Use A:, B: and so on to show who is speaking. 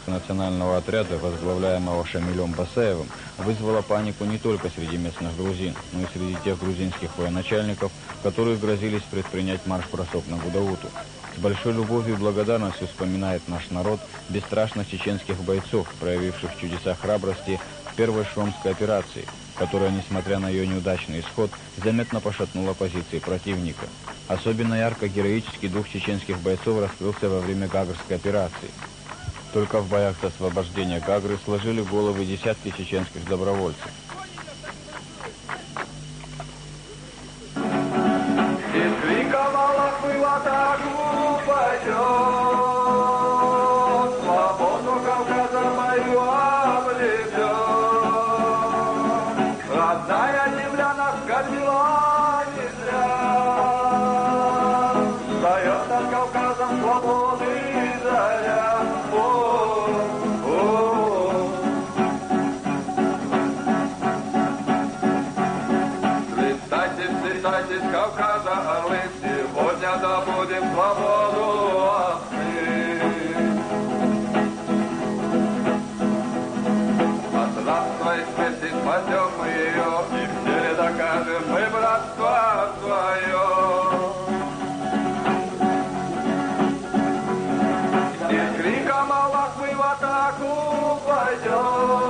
A: национального отряда, возглавляемого Шамилем Басаевым, вызвала панику не только среди местных грузин, но и среди тех грузинских военачальников, которые грозились предпринять марш-бросок на Гудауту. С большой любовью и благодарностью вспоминает наш народ бесстрашных чеченских бойцов, проявивших чудеса храбрости в первой шромской операции, которая, несмотря на ее неудачный исход, заметно пошатнула позиции противника. Особенно ярко героический дух чеченских бойцов раскрылся во время Гагрской операции. Только в боях за освобождение Гагры сложили головы десятки чеченских добровольцев.
B: Аллах, мы в атаку пойдем.